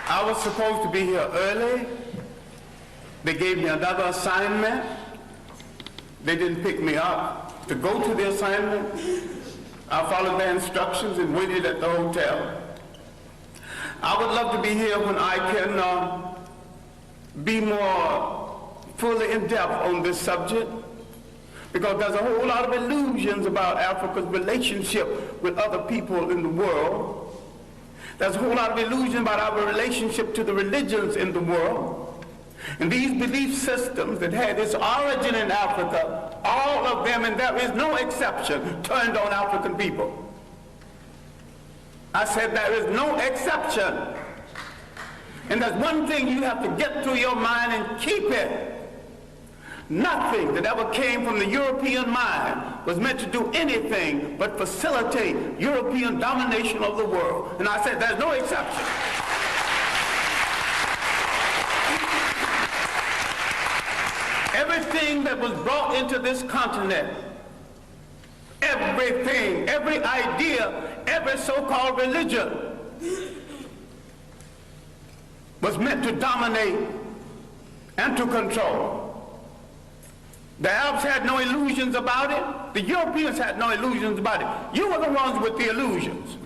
I was supposed to be here early. They gave me another assignment. They didn't pick me up to go to the assignment. I followed their instructions and waited at the hotel. I would love to be here when I can be more fully in depth on this subject, because there's a whole lot of illusions about Africa's relationship with other people in the world. There's a whole lot of illusion about our relationship to the religions in the world. And these belief systems that had its origin in Africa, all of them, and there is no exception, turned on African people. I said there is no exception. And there's one thing you have to get through your mind and keep it. Nothing that ever came from the European mind was meant to do anything but facilitate European domination of the world. And I said there's no exception. Everything that was brought into this continent, everything, every idea, every so-called religion was meant to dominate and to control. The Arabs had no illusions about it. The Europeans had no illusions about it. You were the ones with the illusions.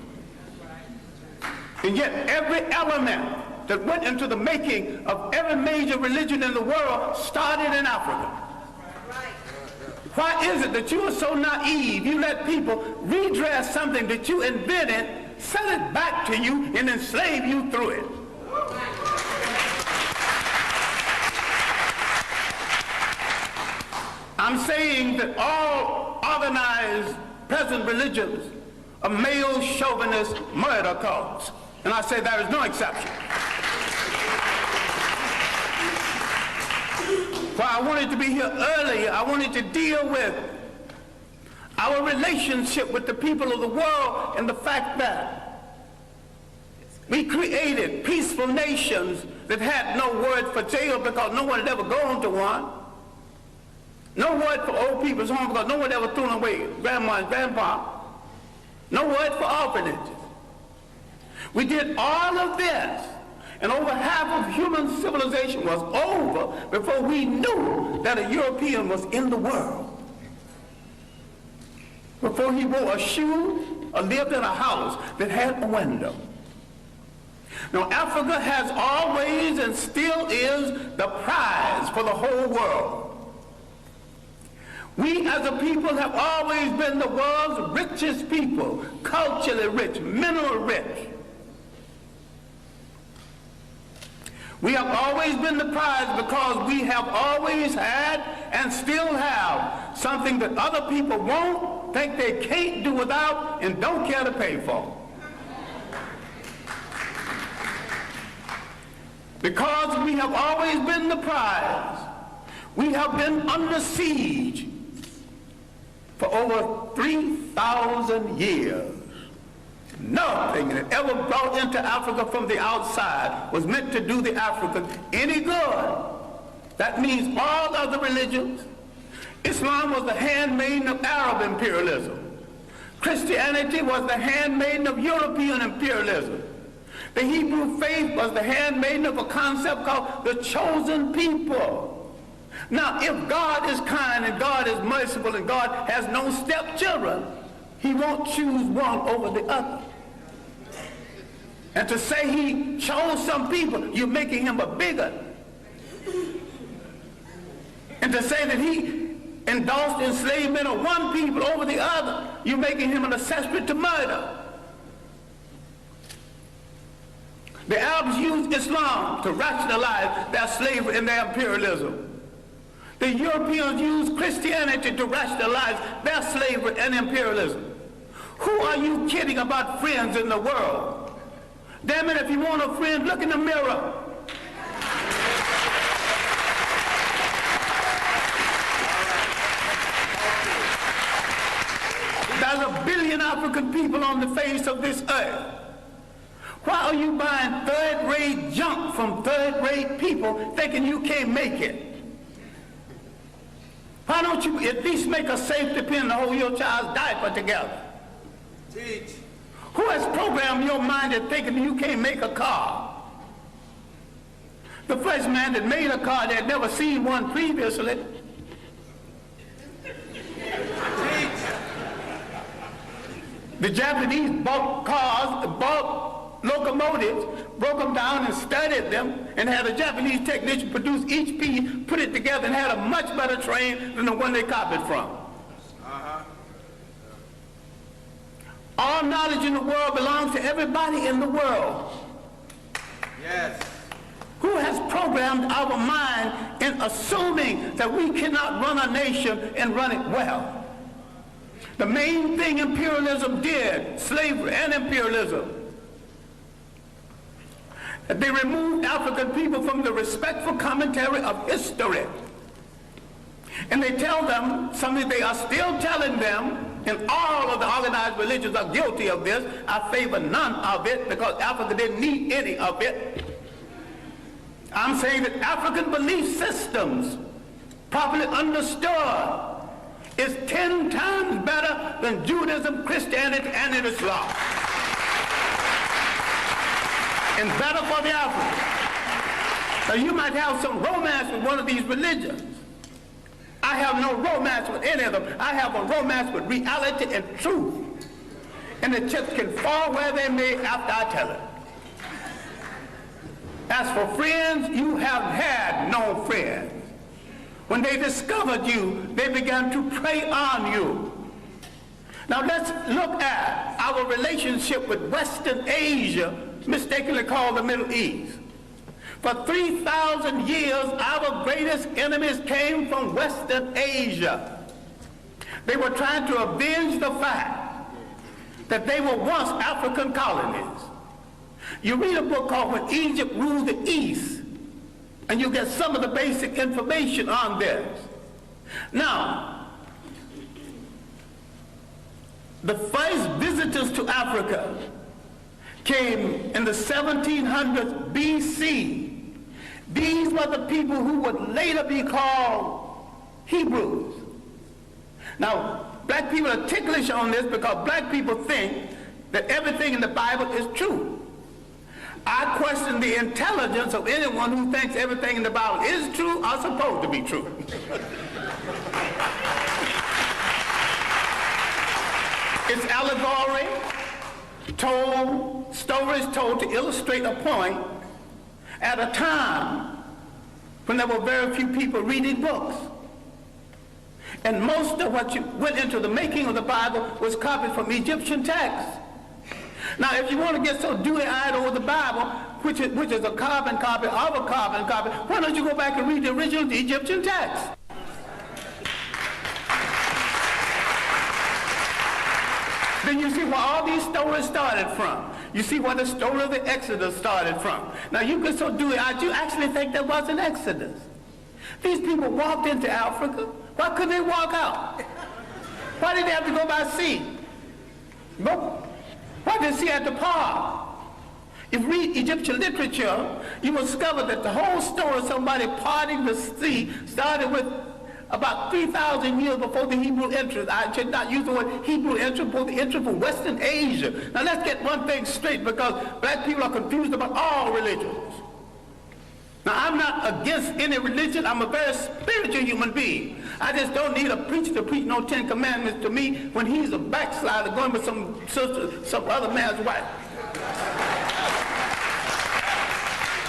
And yet every element that went into the making of every major religion in the world started in Africa. Why is it that you are so naive? You let people redress something that you invented, sell it back to you, and enslave you through it. I'm saying that all organized present religions are male chauvinist murder cults. And I say there is no exception. Why I wanted to be here earlier, I wanted to deal with our relationship with the people of the world and the fact that we created peaceful nations that had no word for jail because no one had ever gone to one. No word for old people's home because no one ever threw away grandma and grandpa. No word for orphanages. We did all of this, and over half of human civilization was over before we knew that a European was in the world. Before he wore a shoe or lived in a house that had a window. Now, Africa has always and still is the prize for the whole world. We as a people have always been the world's richest people, culturally rich, mineral rich. We have always been the prize because we have always had and still have something that other people won't, think they can't do without, and don't care to pay for. Because we have always been the prize, we have been under siege for over 3,000 years. Nothing that ever brought into Africa from the outside was meant to do the Africans any good. That means all other religions. Islam was the handmaiden of Arab imperialism. Christianity was the handmaiden of European imperialism. The Hebrew faith was the handmaiden of a concept called the chosen people. Now, if God is kind and God is merciful and God has no stepchildren, he won't choose one over the other. And to say he chose some people, you're making him a bigot. And to say that he endorsed enslavement of one people over the other, you're making him an accessory to murder. The Arabs used Islam to rationalize their slavery and their imperialism. The Europeans used Christianity to rationalize their slavery and imperialism. Who are you kidding about friends in the world? Damn it, if you want a friend, look in the mirror. There's 1 billion African people on the face of this earth. Why are you buying third-rate junk from third-rate people thinking you can't make it? Why don't you at least make a safety pin to hold your child's diaper together? Teach. Who has programmed your mind into thinking you can't make a car? The first man that made a car, they had never seen one previously. The Japanese bought cars, bought locomotives, broke them down and studied them, and had a Japanese technician produce each piece, put it together, and had a much better train than the one they copied from. All knowledge in the world belongs to everybody in the world. Yes. Who has programmed our mind in assuming that we cannot run a nation and run it well? The main thing imperialism did, slavery and imperialism, they removed African people from the respectful commentary of history. And they tell them something they are still telling them, and all of the organized religions are guilty of this. I favor none of it because Africa didn't need any of it. I'm saying that African belief systems, properly understood, is 10 times better than Judaism, Christianity, and Islam. And better for the African. So you might have some romance with one of these religions. I have no romance with any of them. I have a romance with reality and truth. And the chips can fall where they may after I tell it. As for friends, you have had no friends. When they discovered you, they began to prey on you. Now let's look at our relationship with Western Asia, mistakenly called the Middle East. For 3,000 years, our greatest enemies came from Western Asia. They were trying to avenge the fact that they were once African colonies. You read a book called When Egypt Ruled the East, and you get some of the basic information on this. Now, the first visitors to Africa came in the 1700s BC. These were the people who would later be called Hebrews. Now, black people are ticklish on this because black people think that everything in the Bible is true. I question the intelligence of anyone who thinks everything in the Bible is true or supposed to be true. It's allegory, stories told to illustrate a point at a time when there were very few people reading books. And most of what went into the making of the Bible was copied from Egyptian texts. Now, if you want to get so dewy-eyed over the Bible, which is a carbon copy of a carbon copy, why don't you go back and read the original Egyptian text? Then you see where all these stories started from. You see where the story of the Exodus started from. Now, you get so dewy-eyed, you actually think there was an Exodus. These people walked into Africa. Why couldn't they walk out? Why did they have to go by sea? Go. Why did they see at the park? If you read Egyptian literature, you will discover that the whole story of somebody parting the sea started with about 3,000 years before the Hebrew entrance. I should not use the word Hebrew entrance, but the entrance from Western Asia. Now let's get one thing straight, because black people are confused about all religions. Now I'm not against any religion. I'm a very spiritual human being. I just don't need a preacher to preach no 10 Commandments to me when he's a backslider going with some sister, some other man's wife.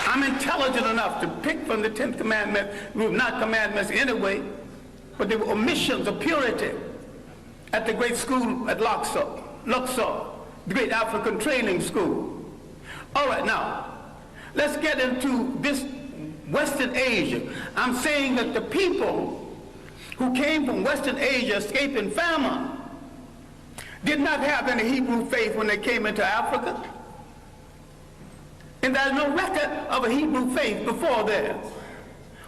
I'm intelligent enough to pick from the 10th commandment, not commandments anyway, but they were omissions of purity at the great school at Luxor, the great African training school. All right, now, let's get into this Western Asia. I'm saying that the people who came from Western Asia escaping famine did not have any Hebrew faith when they came into Africa. And there's no record of a Hebrew faith before there.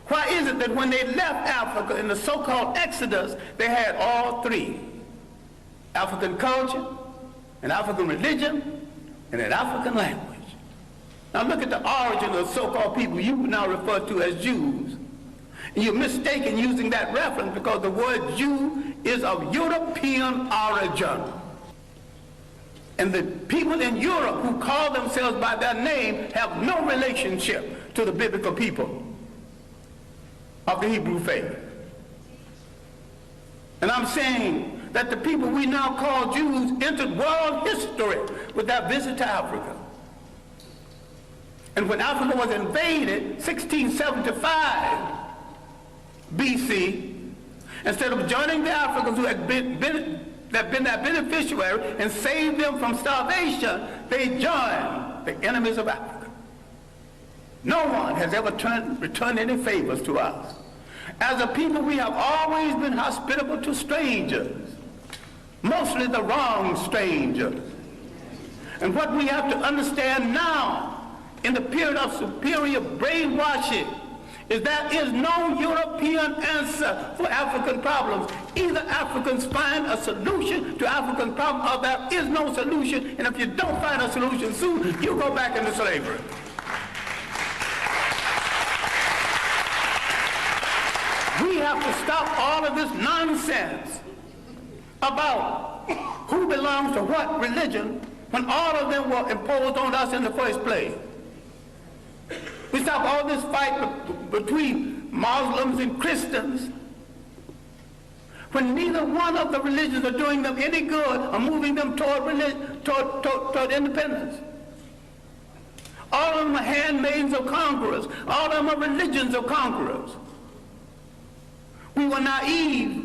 Why is it that when they left Africa in the so-called Exodus, they had all three? African culture, an African religion, and an African language. Now look at the origin of the so-called people you now refer to as Jews. And you're mistaken using that reference because the word Jew is of European origin. And the people in Europe who call themselves by their name have no relationship to the biblical people of the Hebrew faith. And I'm saying that the people we now call Jews entered world history with their visit to Africa. And when Africa was invaded, 1675 BC, instead of joining the Africans who had been their beneficiary and saved them from starvation, they joined the enemies of Africa. No one has ever returned any favors to us. As a people, we have always been hospitable to strangers, mostly the wrong strangers. And what we have to understand now, in the period of superior brainwashing, is there is no European answer for African problems. Either Africans find a solution to African problems, or there is no solution, and if you don't find a solution soon, you go back into slavery. We have to stop all of this nonsense about who belongs to what religion when all of them were imposed on us in the first place. We stop all this fight between Muslims and Christians when neither one of the religions are doing them any good or moving them toward independence. All of them are handmaids of conquerors. All of them are religions of conquerors. We were naive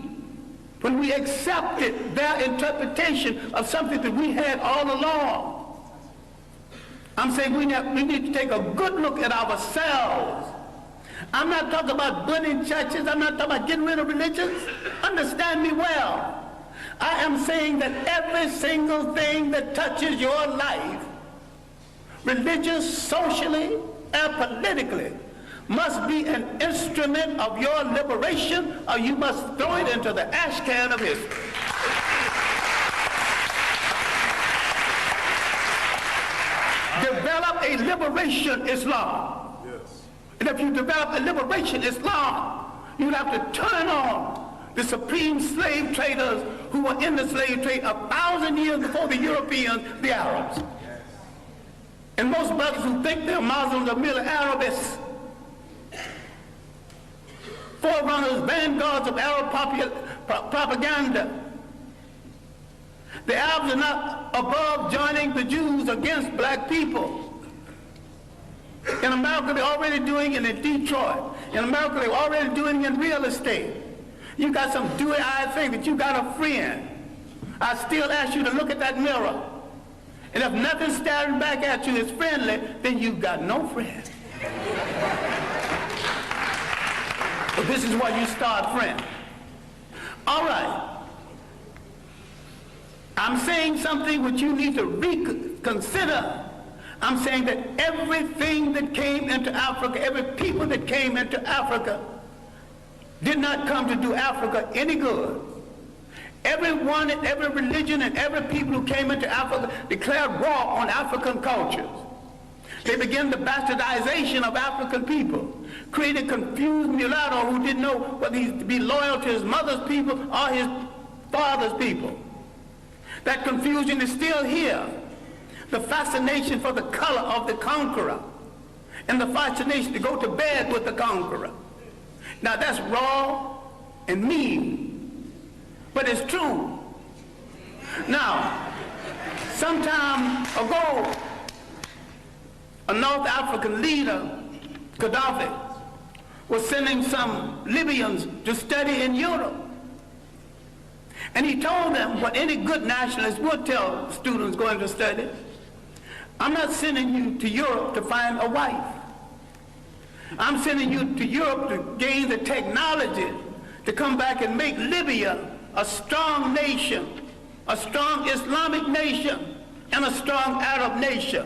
when we accepted their interpretation of something that we had all along. I'm saying we need to take a good look at ourselves. I'm not talking about burning churches. I'm not talking about getting rid of religions. Understand me well. I am saying that every single thing that touches your life, religious, socially, and politically, must be an instrument of your liberation, or you must throw it into the ash can of history. Develop a liberation Islam. Yes. And if you develop a liberation Islam, you have to turn on the supreme slave traders who were in the slave trade 1,000 years before the Europeans, the Arabs. Yes. And most brothers who think they're Muslims are merely Arabists. Forerunners, vanguards of Arab propaganda. The Arabs are not above joining the Jews against black people. In America, they're already doing it in Detroit. In America, they're already doing it in real estate. You got some dewy-eyed thing that you got a friend. I still ask you to look at that mirror. And if nothing staring back at you is friendly, then you've got no friend. But this is where you start friends. All right. I'm saying something which you need to reconsider. I'm saying that everything that came into Africa, every people that came into Africa, did not come to do Africa any good. Everyone and every religion and every people who came into Africa declared war on African cultures. They began the bastardization of African people, created confused mulatto who didn't know whether he'd be loyal to his mother's people or his father's people. That confusion is still here. The fascination for the color of the conqueror and the fascination to go to bed with the conqueror. Now that's raw and mean, but it's true. Now, some time ago, a North African leader, Gaddafi, was sending some Libyans to study in Europe. And he told them what any good nationalist would tell students going to study: I'm not sending you to Europe to find a wife. I'm sending you to Europe to gain the technology to come back and make Libya a strong nation, a strong Islamic nation, and a strong Arab nation.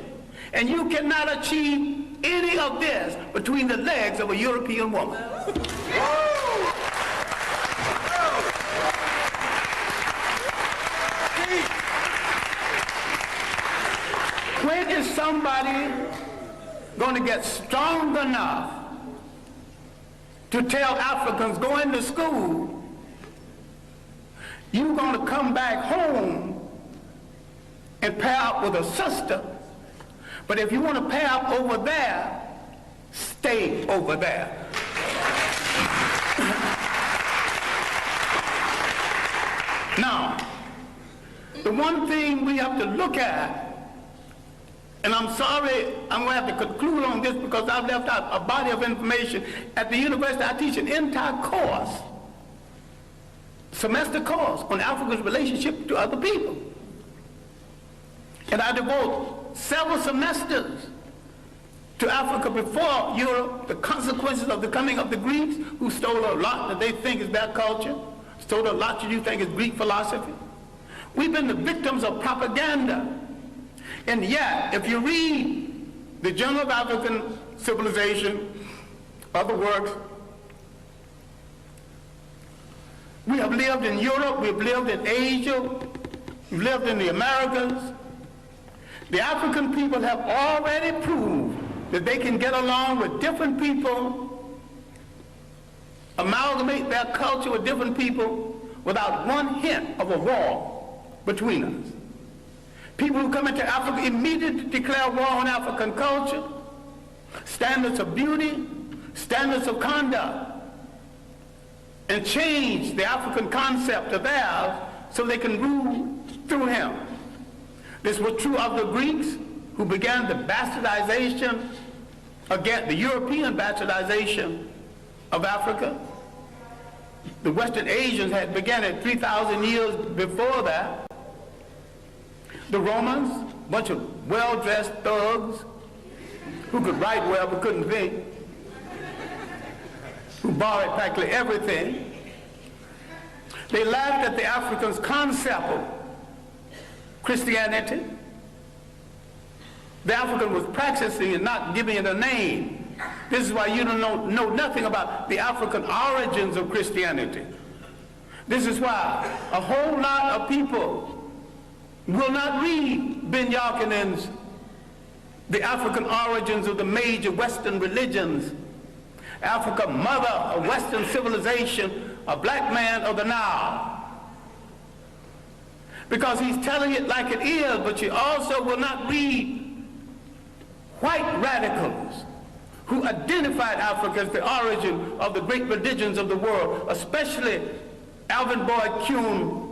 And you cannot achieve any of this between the legs of a European woman. When is somebody going to get strong enough to tell Africans going to school, you're going to come back home and pair up with a sister. But if you want to pair up over there, stay over there. Now, the one thing we have to look at, and I'm sorry, I'm going to have to conclude on this because I've left out a body of information. At the university, I teach an entire course, semester course, on Africa's relationship to other people. And I devote several semesters to Africa before Europe, the consequences of the coming of the Greeks, who stole a lot that they think is their culture, stole a lot that you think is Greek philosophy. We've been the victims of propaganda. And yet, if you read the Journal of African Civilization, other works, we have lived in Europe, we've lived in Asia, we've lived in the Americas. The African people have already proved that they can get along with different people, amalgamate their culture with different people without one hint of a war between us. People who come into Africa immediately declare war on African culture, standards of beauty, standards of conduct, and change the African concept of theirs so they can rule through him. This was true of the Greeks, who began the bastardization, again, the European bastardization of Africa. The Western Asians had begun it 3,000 years before that. The Romans, a bunch of well-dressed thugs who could write well but couldn't think, who borrowed practically everything. They laughed at the Africans' concept of Christianity. The African was practicing and not giving it a name. This is why you don't know nothing about the African origins of Christianity. This is why a whole lot of people will not read Ben Yakinen's The African Origins of the Major Western Religions, Africa, Mother of Western Civilization, a Black Man of the Nile. Because he's telling it like it is, but you also will not read white radicals who identified Africa as the origin of the great religions of the world, especially Alvin Boyd Kuhn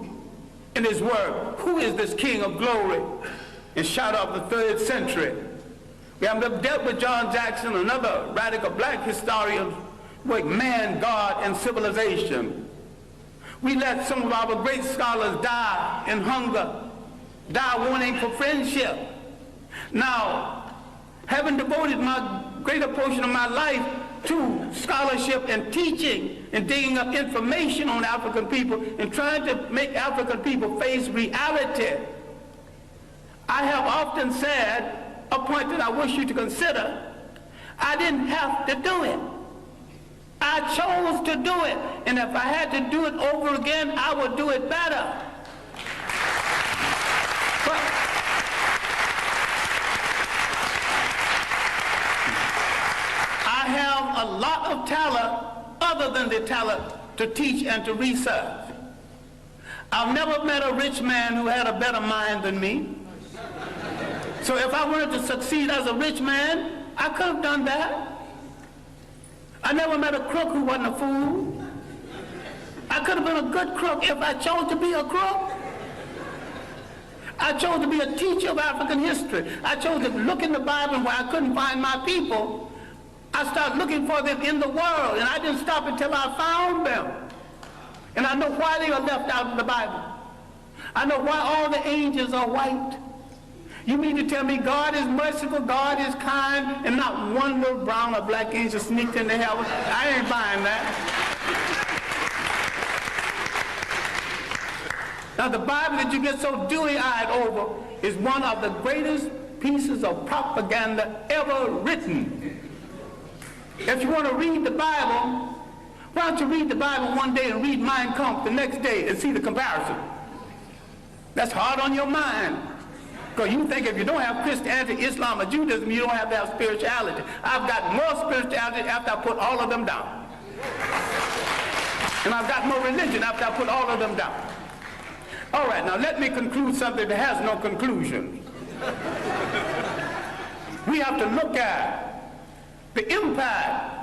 in his work, Who is This King of Glory? In Shadow of the 3rd Century. We have dealt with John Jackson, another radical black historian, with man, God, and civilization. We let some of our great scholars die in hunger, die wanting for friendship. Now, having devoted my greater portion of my life to scholarship and teaching and digging up information on African people and trying to make African people face reality, I have often said, a point that I wish you to consider, I didn't have to do it. I chose to do it, and if I had to do it over again, I would do it better. But I have a lot of talent other than the talent to teach and to research. I've never met a rich man who had a better mind than me. So if I wanted to succeed as a rich man, I could have done that. I never met a crook who wasn't a fool. I could have been a good crook if I chose to be a crook. I chose to be a teacher of African history. I chose to look in the Bible where I couldn't find my people. I started looking for them in the world, and I didn't stop until I found them. And I know why they are left out of the Bible. I know why all the angels are white. You mean to tell me God is merciful, God is kind, and not one little brown or black angel sneaked into heaven? I ain't buying that. Now the Bible that you get so dewy-eyed over is one of the greatest pieces of propaganda ever written. If you want to read the Bible, why don't you read the Bible one day and read Mein Kampf the next day and see the comparison? That's hard on your mind. Because you think if you don't have Christianity, Islam, or Judaism, you don't have that spirituality. I've got more spirituality after I put all of them down. And I've got more religion after I put all of them down. All right, now let me conclude something that has no conclusion. We have to look at the impact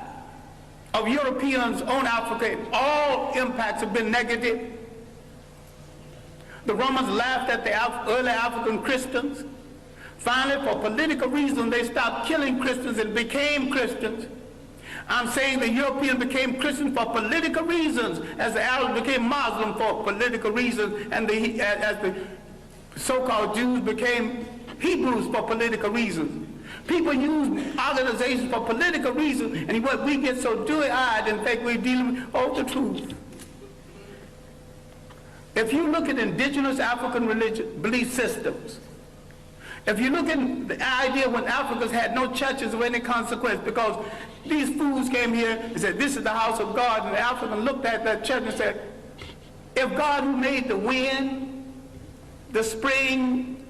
of Europeans on Africa. All impacts have been negative. The Romans laughed at the early African Christians. Finally, for political reasons, they stopped killing Christians and became Christians. I'm saying the Europeans became Christians for political reasons, as the Arabs became Muslim for political reasons, and as the so-called Jews became Hebrews for political reasons. People use organizations for political reasons, and what we get so dewy-eyed and think we're dealing with the truth. If you look at indigenous African religion belief systems, if you look at the idea when Africans had no churches of any consequence because these fools came here and said, this is the house of God, and the African looked at that church and said, if God who made the wind, the spring,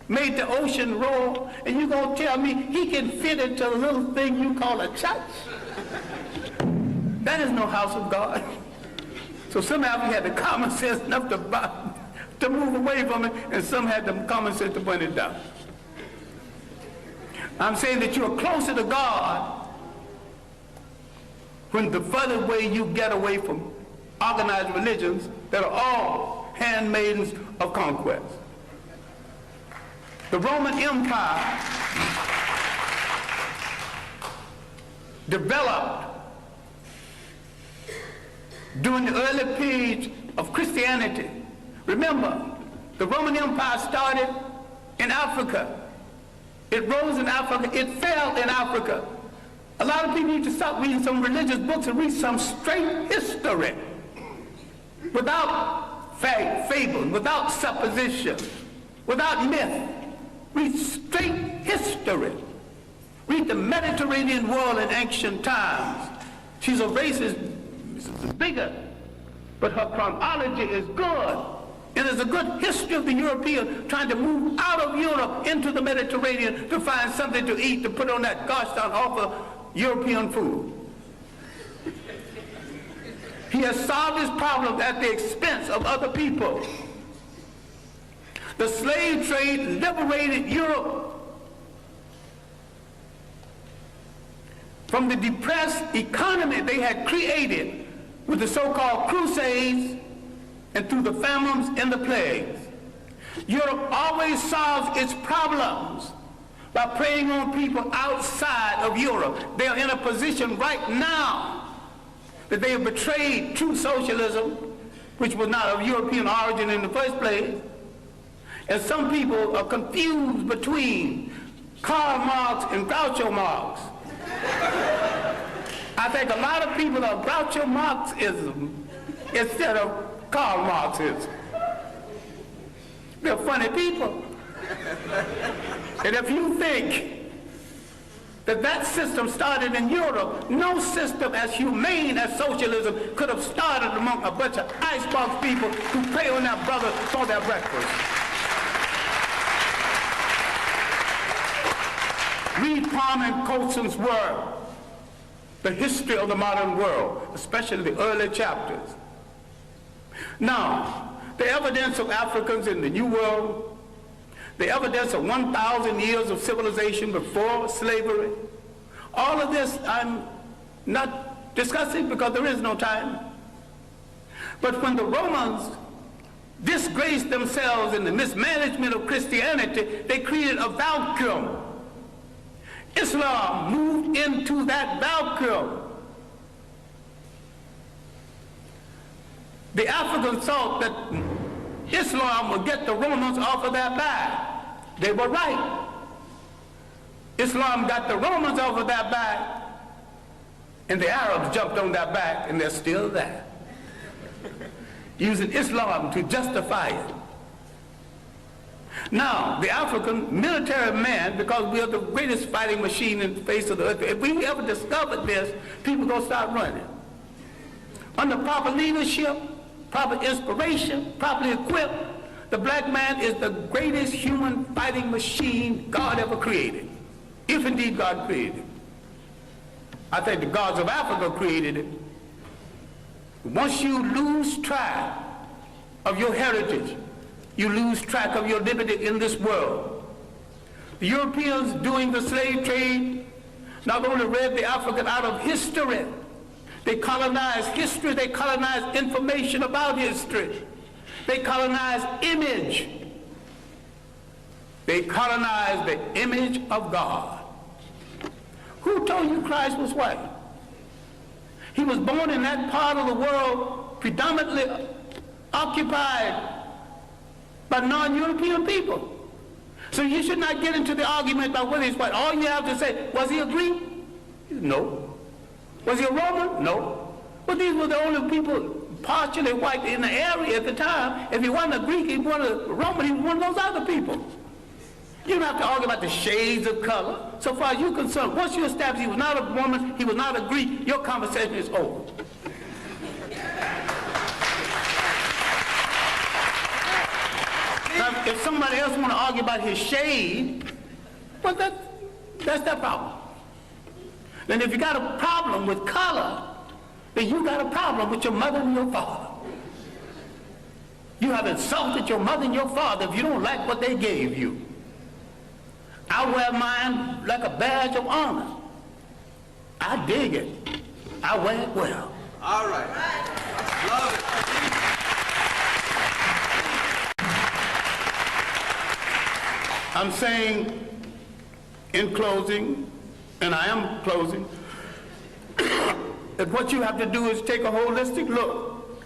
made the ocean roar, and you're going to tell me he can fit into a little thing you call a church? That is no house of God. So some Africans had the common sense enough to move away from it, and some had the common sense to burn it down. I'm saying that you're closer to God when the further away you get away from organized religions that are all handmaidens of conquest. The Roman Empire developed during the early period of Christianity. Remember, the Roman Empire started in Africa. It rose in Africa. It fell in Africa. A lot of people need to stop reading some religious books and read some straight history without fable, without supposition, without myth. Read straight history. Read the Mediterranean world in ancient times. She's a racist, bigger, but her chronology is good. And there's a good history of the European trying to move out of Europe into the Mediterranean to find something to eat, to put on that gosh darn awful European food. He has solved his problem at the expense of other people. The slave trade liberated Europe from the depressed economy they had created with the so-called Crusades and through the famines and the plagues. Europe always solves its problems by preying on people outside of Europe. They are in a position right now that they have betrayed true socialism, which was not of European origin in the first place. And some people are confused between Karl Marx and Groucho Marx. I think a lot of people are Groucho Marxism instead of Karl Marxism. They're funny people. And if you think that that system started in Europe, no system as humane as socialism could have started among a bunch of icebox people who prey on their brothers for their breakfast. Read Parman Colson's work, The History of the Modern World, especially the early chapters. Now, the evidence of Africans in the New World, the evidence of 1,000 years of civilization before slavery, all of this I'm not discussing because there is no time. But when the Romans disgraced themselves in the mismanagement of Christianity, they created a vacuum. Islam moved into that vacuum. The Africans thought that Islam would get the Romans off of their back. They were right. Islam got the Romans off of their back, and the Arabs jumped on their back, and they're still there, using Islam to justify it. Now, the African military man, because we are the greatest fighting machine in the face of the earth, if we ever discovered this, people are going to start running. Under proper leadership, proper inspiration, properly equipped, the black man is the greatest human fighting machine God ever created, if indeed God created it. I think the gods of Africa created it. Once you lose track of your heritage, you lose track of your liberty in this world. The Europeans doing the slave trade not only read the African out of history, they colonized history, they colonized information about history, they colonized image. They colonized the image of God. Who told you Christ was white? He was born in that part of the world predominantly occupied by non-European people. So you should not get into the argument about whether he's white. All you have to say, was he a Greek? No. Was he a Roman? No. But these were the only people partially white in the area at the time. If he wasn't a Greek, he wasn't a Roman, he was one of those other people. You don't have to argue about the shades of color. So far as you're concerned, once you establish he was not a woman, he was not a Greek, your conversation is over. Now, if somebody else want to argue about his shade, well, that's their problem. Then if you got a problem with color, then you got a problem with your mother and your father. You have insulted your mother and your father if you don't like what they gave you. I wear mine like a badge of honor. I dig it. I wear it well. All right. Love it. I'm saying in closing, and I am closing, that what you have to do is take a holistic look.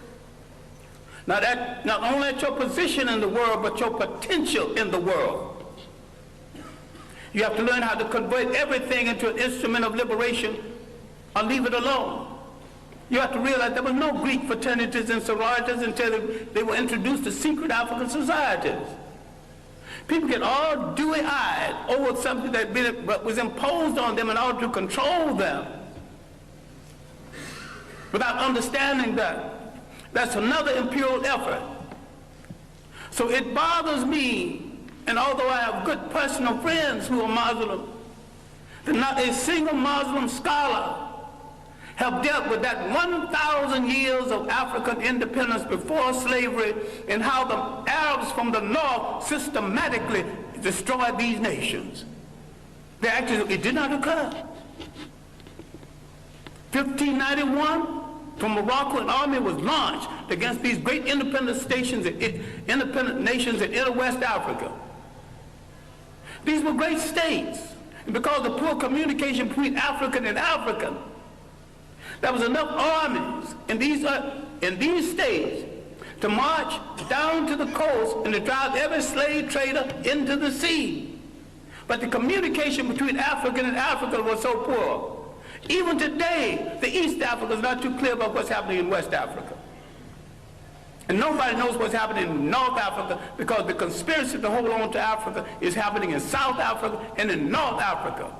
Not only at your position in the world, but your potential in the world. You have to learn how to convert everything into an instrument of liberation or leave it alone. You have to realize there was no Greek fraternities and sororities until they were introduced to secret African societies. People get all dewy-eyed over something that was imposed on them in order to control them without understanding that. That's another imperial effort. So it bothers me, and although I have good personal friends who are Muslim, that not a single Muslim scholar have dealt with that 1,000 years of African independence before slavery and how the Arabs from the north systematically destroyed these nations. It did not occur. 1591, from Morocco, an army was launched against these great independent nations in inner West Africa. These were great states, and because of poor communication between African and African, there was enough armies in these states to march down to the coast and to drive every slave trader into the sea. But the communication between African and African was so poor. Even today, the East Africa is not too clear about what's happening in West Africa. And nobody knows what's happening in North Africa because the conspiracy to hold on to Africa is happening in South Africa and in North Africa.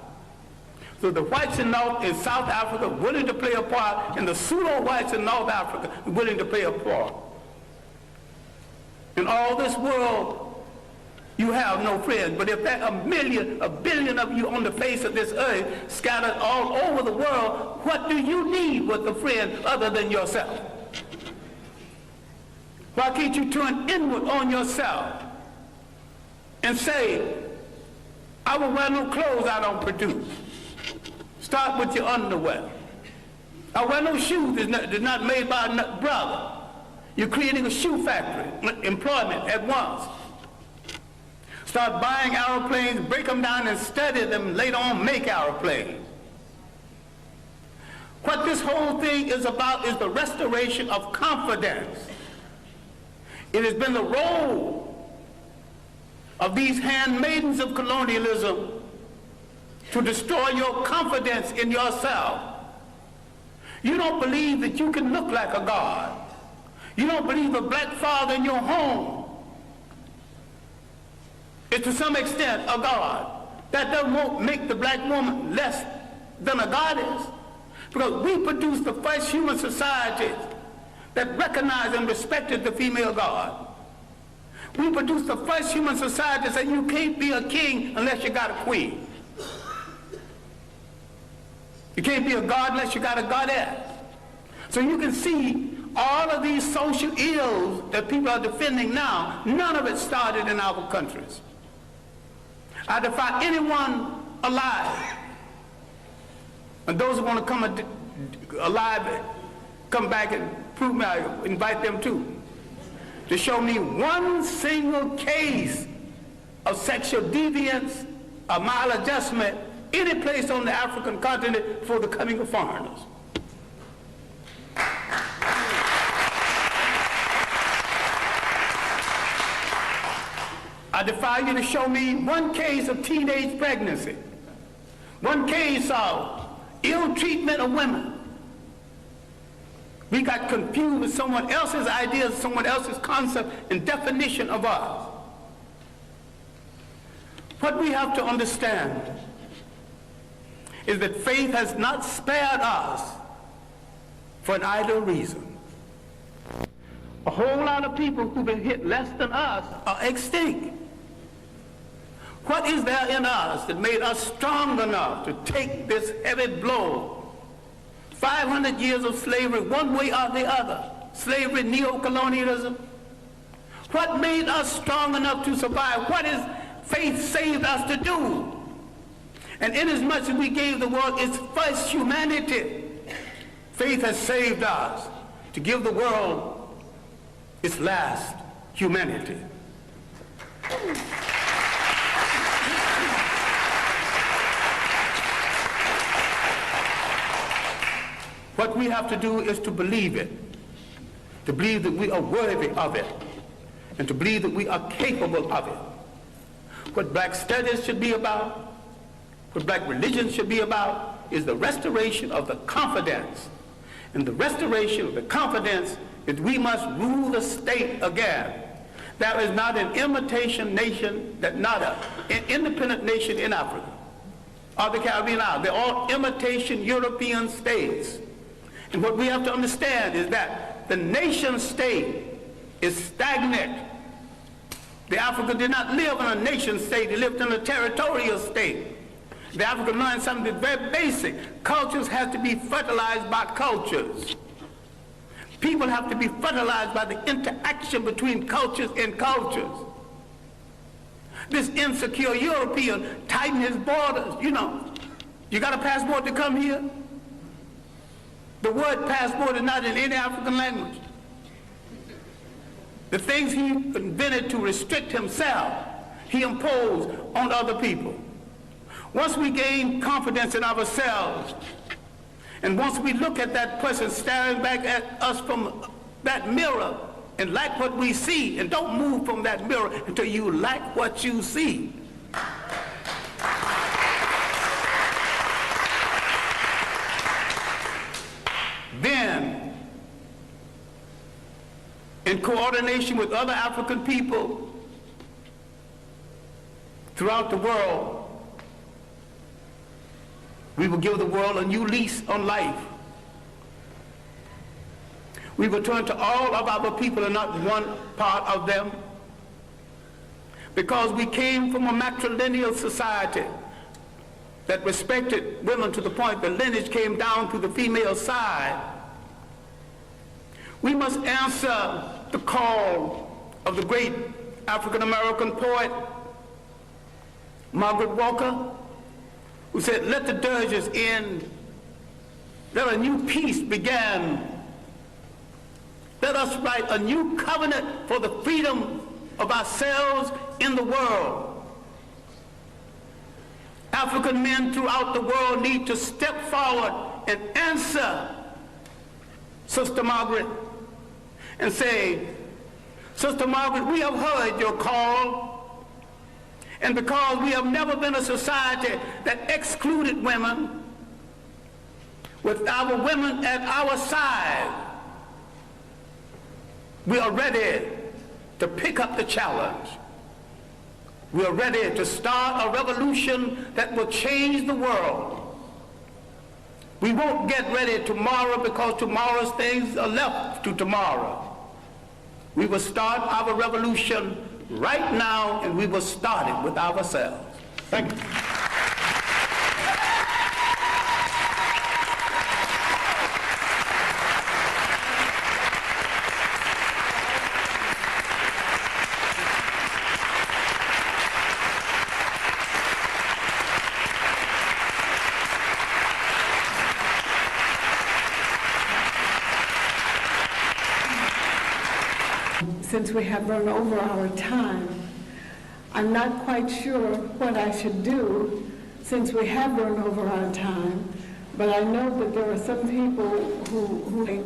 So the whites in South Africa willing to play a part, and the pseudo-whites in North Africa willing to play a part. In all this world, you have no friends. But if there are a billion of you on the face of this earth scattered all over the world, what do you need with a friend other than yourself? Why can't you turn inward on yourself and say, I will wear no clothes I don't produce. Start with your underwear. I wear no shoes that's not made by a brother. You're creating a shoe factory, employment at once. Start buying airplanes, break them down and study them, and later on make airplanes. What this whole thing is about is the restoration of confidence. It has been the role of these handmaidens of colonialism to destroy your confidence in yourself. You don't believe that you can look like a god. You don't believe a black father in your home is to some extent a god. That doesn't make the black woman less than a goddess, because we produced the first human societies that recognized and respected the female god. We produced the first human society that said you can't be a king unless you got a queen. You can't be a god unless you got a goddess. So you can see all of these social ills that people are defending now, none of it started in our countries. I defy anyone alive, and those who want to come alive, come back and prove me, I invite them too, to show me one single case of sexual deviance or maladjustment any place on the African continent for the coming of foreigners. I defy you to show me one case of teenage pregnancy, one case of ill treatment of women. We got confused with someone else's ideas, someone else's concept and definition of us. What we have to understand is that faith has not spared us for an idle reason. A whole lot of people who've been hit less than us are extinct. What is there in us that made us strong enough to take this heavy blow? 500 years of slavery, one way or the other. Slavery, neo-colonialism. What made us strong enough to survive? What is faith saved us to do? And inasmuch as we gave the world its first humanity, faith has saved us to give the world its last humanity. What we have to do is to believe it, to believe that we are worthy of it, and to believe that we are capable of it. What black studies should be about, what black religion should be about, is the restoration of the confidence. And the restoration of the confidence is we must rule the state again. There is not an imitation nation, not an independent nation in Africa or the Caribbean islands. They're all imitation European states. And what we have to understand is that the nation state is stagnant. The African did not live in a nation state, they lived in a territorial state. The African learned something very basic. Cultures have to be fertilized by cultures. People have to be fertilized by the interaction between cultures and cultures. This insecure European tightened his borders. You know, you got a passport to come here? The word passport is not in any African language. The things he invented to restrict himself, he imposed on other people. Once we gain confidence in ourselves, and once we look at that person staring back at us from that mirror and like what we see, and don't move from that mirror until you like what you see. Then, in coordination with other African people throughout the world, we will give the world a new lease on life. We will turn to all of our people and not one part of them, because we came from a matrilineal society that respected women to the point the lineage came down to the female side. We must answer the call of the great African-American poet, Margaret Walker, who said, "Let the dirges end, let a new peace begin. Let us write a new covenant for the freedom of ourselves in the world." African men throughout the world need to step forward and answer Sister Margaret and say, "Sister Margaret, we have heard your call, and because we have never been a society that excluded women, with our women at our side, we are ready to pick up the challenge. We are ready to start a revolution that will change the world. We won't get ready tomorrow because tomorrow's things are left to tomorrow. We will start our revolution right now, and we will start it with ourselves." Thank you. since we have run over our time. I'm not quite sure what I should do since we have run over our time, but I know that there are some people who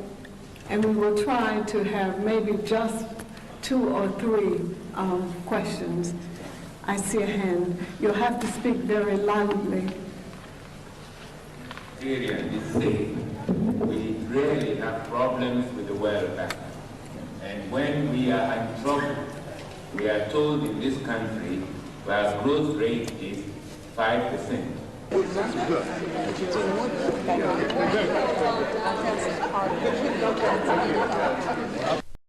and we will try to have maybe just 2 or 3 questions. I see a hand. You'll have to speak very loudly. Syria is saying we really have problems with the World Bank. And when we are in trouble, we are told in this country where growth rate is 5%.